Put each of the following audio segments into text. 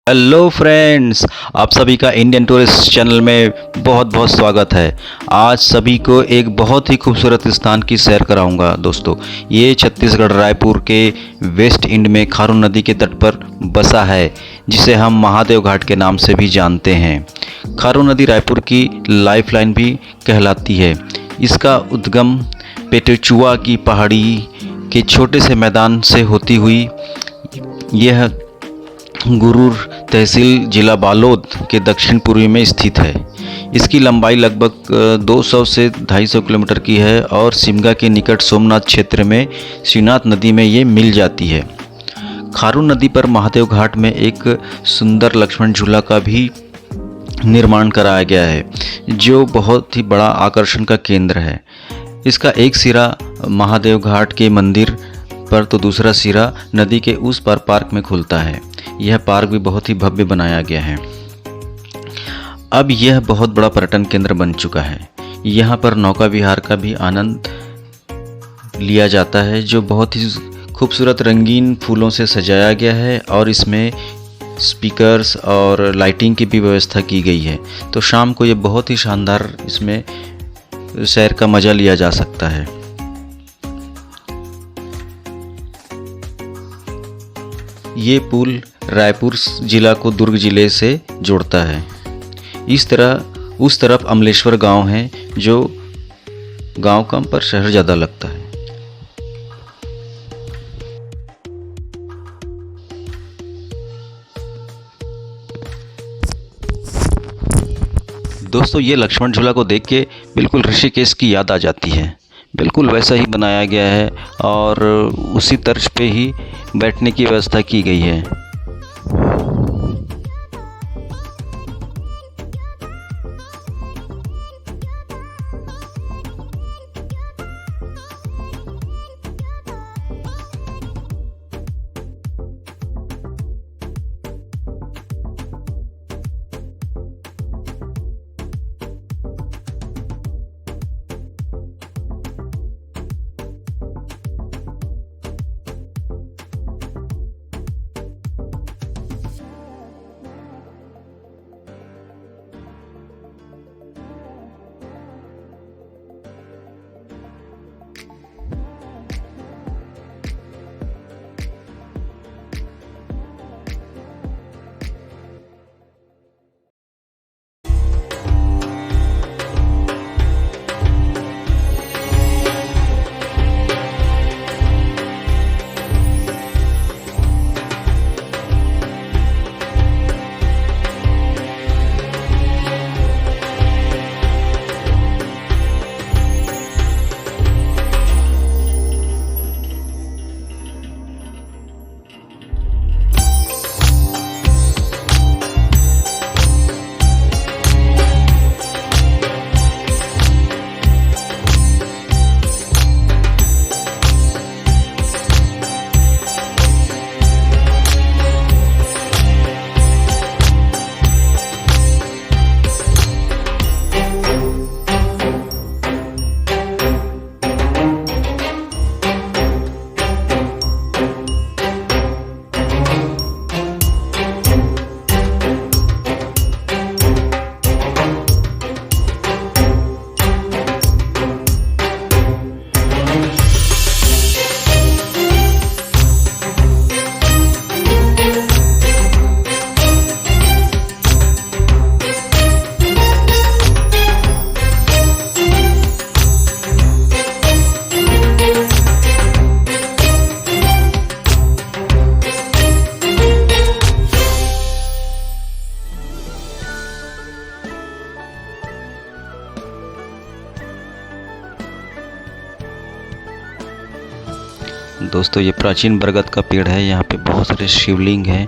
Hello friends, आप सभी का इंडियन टूरिस्ट चैनल में बहुत बहुत स्वागत है। आज सभी को एक बहुत ही खूबसूरत स्थान की सैर कराऊंगा दोस्तों। ये छत्तीसगढ़ रायपुर के वेस्ट इंड में खारून नदी के तट पर बसा है, जिसे हम महादेव घाट के नाम से भी जानते हैं। खारून नदी रायपुर की लाइफलाइन भी कहलाती है। इसका उद्गम पेटेचुआ की पहाड़ी के छोटे से मैदान से होती हुई यह गुरूर तहसील जिला बालोद के दक्षिण पूर्वी में स्थित है। इसकी लंबाई लगभग 200 से 250 किलोमीटर की है और शिमगा के निकट सोमनाथ क्षेत्र में श्रीनाथ नदी में ये मिल जाती है। खारून नदी पर महादेव घाट में एक सुंदर लक्ष्मण झूला का भी निर्माण कराया गया है, जो बहुत ही बड़ा आकर्षण का केंद्र है। इसका एक सिरा महादेव घाट के मंदिर पर तो दूसरा सिरा नदी के उस पार पार्क में खुलता है। यह पार्क भी बहुत ही भव्य बनाया गया है। अब यह बहुत बड़ा पर्यटन केंद्र बन चुका है। यहाँ पर नौका विहार का भी आनंद लिया जाता है, जो बहुत ही खूबसूरत रंगीन फूलों से सजाया गया है और इसमें स्पीकर्स और लाइटिंग की भी व्यवस्था की गई है। तो शाम को ये बहुत ही शानदार इसमें सैर का मज़ा लिया जा सकता है। ये पुल रायपुर जिला को दुर्ग जिले से जोड़ता है। इस तरह उस तरफ अमलेश्वर गांव है, जो गांव कम पर शहर ज़्यादा लगता है। दोस्तों, ये लक्ष्मण झूला को देख के बिल्कुल ऋषिकेश की याद आ जाती है। बिल्कुल वैसा ही बनाया गया है और उसी तर्ज पे ही बैठने की व्यवस्था की गई है। दोस्तों, ये प्राचीन बरगद का पेड़ है। यहाँ पे बहुत सारे शिवलिंग हैं।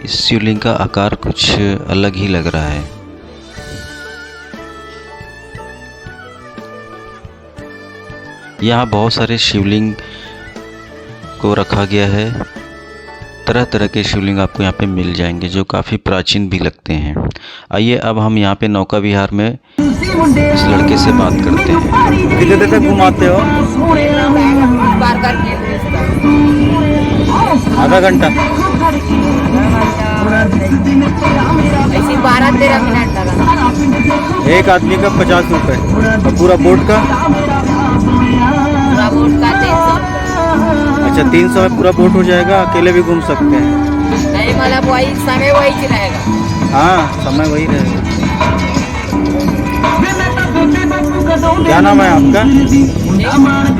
इस शिवलिंग का आकार कुछ अलग ही लग रहा है। यहाँ बहुत सारे शिवलिंग को रखा गया है। तरह तरह के शिवलिंग आपको यहाँ पे मिल जाएंगे, जो काफ़ी प्राचीन भी लगते हैं। आइए अब हम यहाँ पे नौका विहार में इस लड़के से बात करते हैं। कितने देर तक घुमाते हो? आधा घंटा। ऐसे 12-13 मिनट लगा। एक आदमी का 50 रुपये और पूरा बोट का? पूरा बोट का 300। अच्छा, 300 में पूरा बोट हो जाएगा, अकेले भी घूम सकते हैं? नहीं, मतलब वही समय वही रहेगा। हाँ, समय वही रहेगा। क्या नाम है आपका?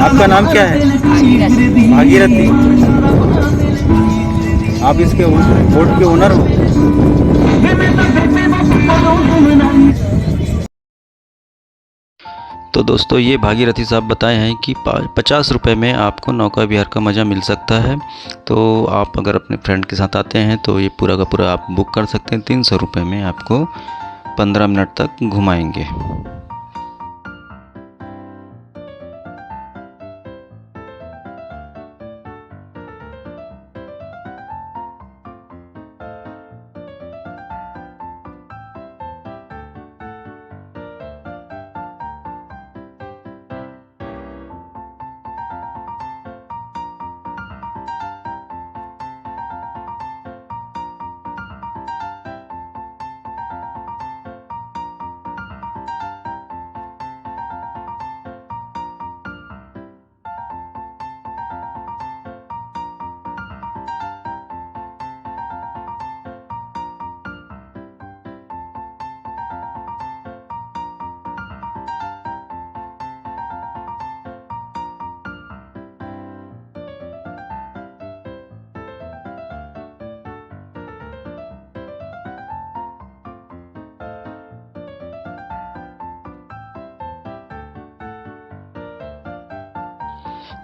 आपका नाम क्या है? भागीरथी। आप इसके बोट के ओनर हो? तो दोस्तों ये भागीरथी साहब बताए हैं कि 50 रुपये में आपको नौका विहार का मज़ा मिल सकता है। तो आप अगर अपने फ्रेंड के साथ आते हैं तो ये पूरा का पूरा आप बुक कर सकते हैं। 300 रुपये में आपको 15 मिनट तक घुमाएंगे।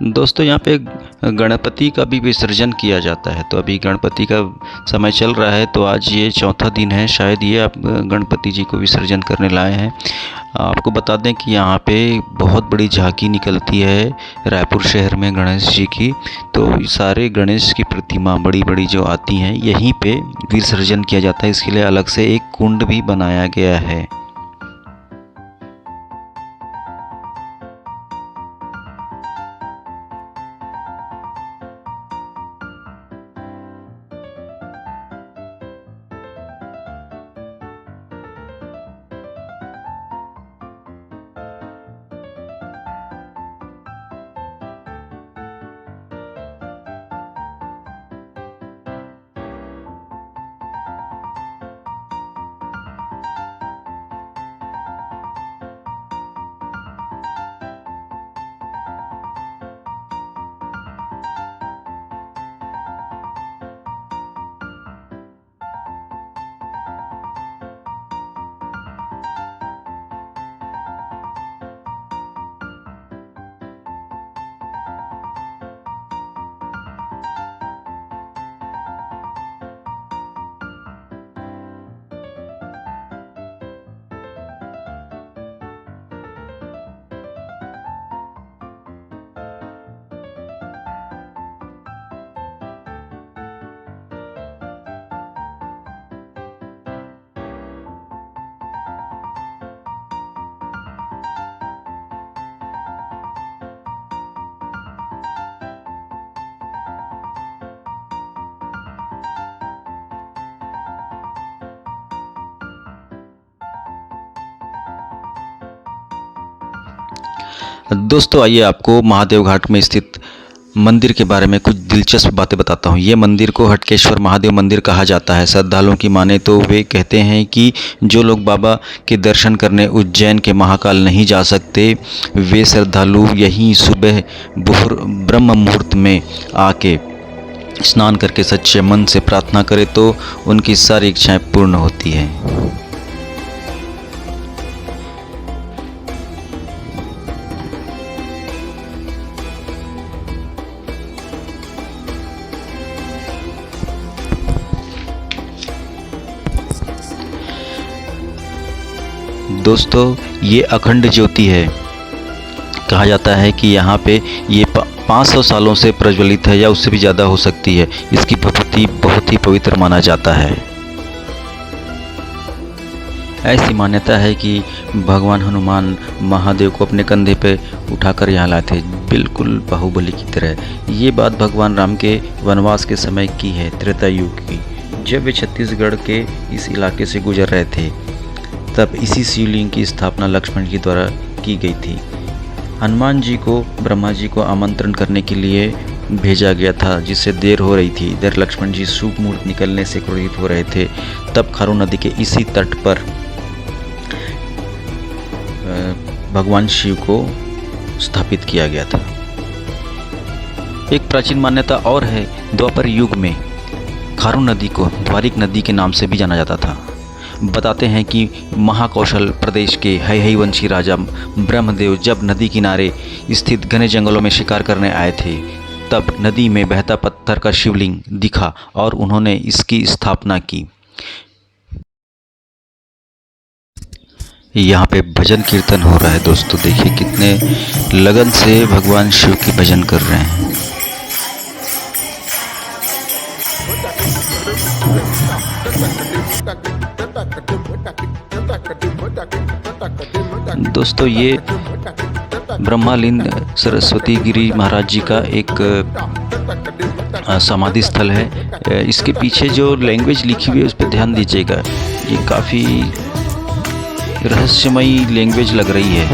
दोस्तों यहाँ पे गणपति का भी विसर्जन किया जाता है। तो अभी गणपति का समय चल रहा है, तो आज ये चौथा दिन है, शायद ये आप गणपति जी को विसर्जन करने लाए हैं। आपको बता दें कि यहाँ पे बहुत बड़ी झांकी निकलती है रायपुर शहर में गणेश जी की। तो सारे गणेश की प्रतिमा बड़ी बड़ी जो आती हैं यहीं पे विसर्जन किया जाता है। इसके लिए अलग से एक कुंड भी बनाया गया है। दोस्तों आइए आपको महादेव घाट में स्थित मंदिर के बारे में कुछ दिलचस्प बातें बताता हूँ। ये मंदिर को हटकेश्वर महादेव मंदिर कहा जाता है। श्रद्धालुओं की माने तो वे कहते हैं कि जो लोग बाबा के दर्शन करने उज्जैन के महाकाल नहीं जा सकते, वे श्रद्धालु यहीं सुबह ब्रह्म मुहूर्त में आके स्नान करके सच्चे मन से प्रार्थना करें तो उनकी सारी इच्छाएं पूर्ण होती हैं। दोस्तों ये अखंड ज्योति है। कहा जाता है कि यहाँ पे ये 500 सालों से प्रज्वलित है या उससे भी ज़्यादा हो सकती है। इसकी भभूति बहुत ही पवित्र माना जाता है। ऐसी मान्यता है कि भगवान हनुमान महादेव को अपने कंधे पे उठाकर यहाँ लाए थे, बिल्कुल बाहुबली की तरह। ये बात भगवान राम के वनवास के समय की है, त्रेता युग की। जब वे छत्तीसगढ़ के इस इलाके से गुजर रहे थे तब इसी शिवलिंग की स्थापना लक्ष्मण जी द्वारा की गई थी। हनुमान जी को ब्रह्मा जी को आमंत्रण करने के लिए भेजा गया था, जिससे देर हो रही थी। इधर लक्ष्मण जी शुभ मुहूर्त निकलने से क्रोधित हो रहे थे। तब खारून नदी के इसी तट पर भगवान शिव को स्थापित किया गया था। एक प्राचीन मान्यता और है, द्वापर युग में खारून नदी को द्वारिक नदी के नाम से भी जाना जाता था। बताते हैं कि महाकौशल प्रदेश के हैहई वंशी राजा ब्रह्मदेव जब नदी किनारे स्थित घने जंगलों में शिकार करने आए थे, तब नदी में बहता पत्थर का शिवलिंग दिखा और उन्होंने इसकी स्थापना की। यहाँ पे भजन कीर्तन हो रहा है दोस्तों, देखिए कितने लगन से भगवान शिव के भजन कर रहे हैं। दोस्तों ये ब्रह्मालिंद सरस्वती गिरी महाराज जी का एक समाधि स्थल है। इसके पीछे जो लैंग्वेज लिखी हुई है उस पर ध्यान दीजिएगा, ये काफ़ी रहस्यमयी लैंग्वेज लग रही है।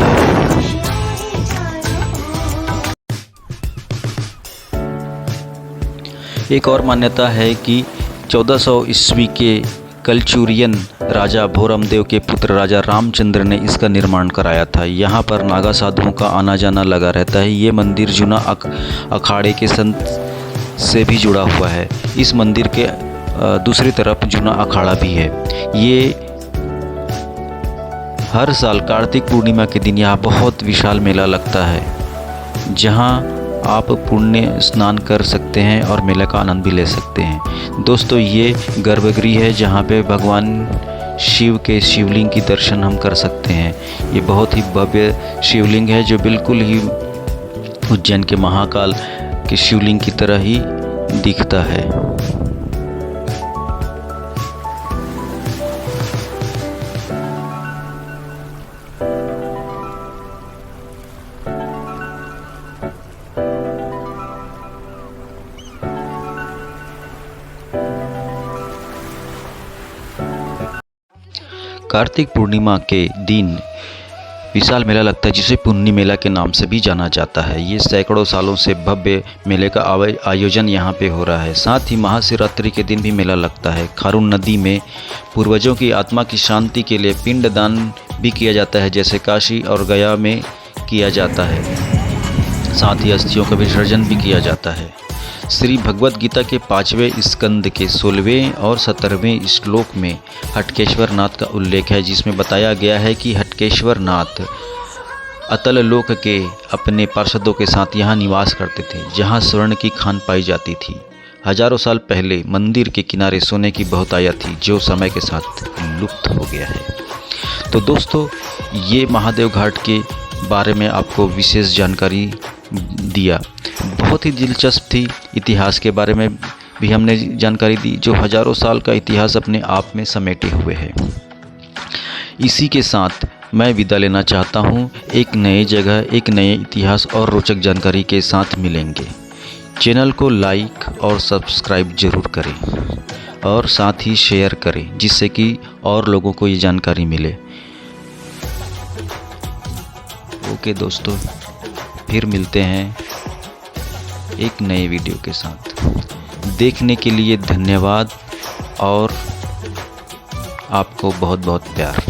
एक और मान्यता है कि 1400 ईस्वी के कलचुरियन राजा भोरमदेव के पुत्र राजा रामचंद्र ने इसका निर्माण कराया था। यहाँ पर नागा साधुओं का आना जाना लगा रहता है। ये मंदिर जूना अखाड़े के संत से भी जुड़ा हुआ है। इस मंदिर के दूसरी तरफ जूना अखाड़ा भी है। ये हर साल कार्तिक पूर्णिमा के दिन यहाँ बहुत विशाल मेला लगता है, जहाँ आप पुण्य स्नान कर सकते हैं और मेले का आनंद भी ले सकते हैं। दोस्तों ये गर्भगृह है जहाँ पे भगवान शिव के शिवलिंग की दर्शन हम कर सकते हैं। ये बहुत ही भव्य शिवलिंग है जो बिल्कुल ही उज्जैन के महाकाल के शिवलिंग की तरह ही दिखता है। कार्तिक पूर्णिमा के दिन विशाल मेला लगता है, जिसे पुन्नी मेला के नाम से भी जाना जाता है। ये सैकड़ों सालों से भव्य मेले का आयोजन यहाँ पे हो रहा है। साथ ही महाशिवरात्रि के दिन भी मेला लगता है। खारून नदी में पूर्वजों की आत्मा की शांति के लिए पिंडदान भी किया जाता है, जैसे काशी और गया में किया जाता है। साथ ही अस्थियों का विसर्जन भी किया जाता है। श्री भगवद गीता के 5वें स्कंद के 16वें और 17वें श्लोक में हटकेश्वर नाथ का उल्लेख है, जिसमें बताया गया है कि हटकेश्वर नाथ अतल लोक के अपने पार्षदों के साथ यहाँ निवास करते थे, जहाँ स्वर्ण की खान पाई जाती थी। हजारों साल पहले मंदिर के किनारे सोने की बहुतायत थी, जो समय के साथ लुप्त हो गया है। तो दोस्तों ये महादेव घाट के बारे में आपको विशेष जानकारी दिया। बहुत ही दिलचस्प थी। इतिहास के बारे में भी हमने जानकारी दी, जो हजारों साल का इतिहास अपने आप में समेटे हुए है। इसी के साथ मैं विदा लेना चाहता हूँ। एक नए जगह, एक नए इतिहास और रोचक जानकारी के साथ मिलेंगे। चैनल को लाइक और सब्सक्राइब ज़रूर करें और साथ ही शेयर करें, जिससे कि और लोगों को ये जानकारी मिले। ओके दोस्तों, फिर मिलते हैं एक नए वीडियो के साथ। देखने के लिए धन्यवाद और आपको बहुत बहुत प्यार।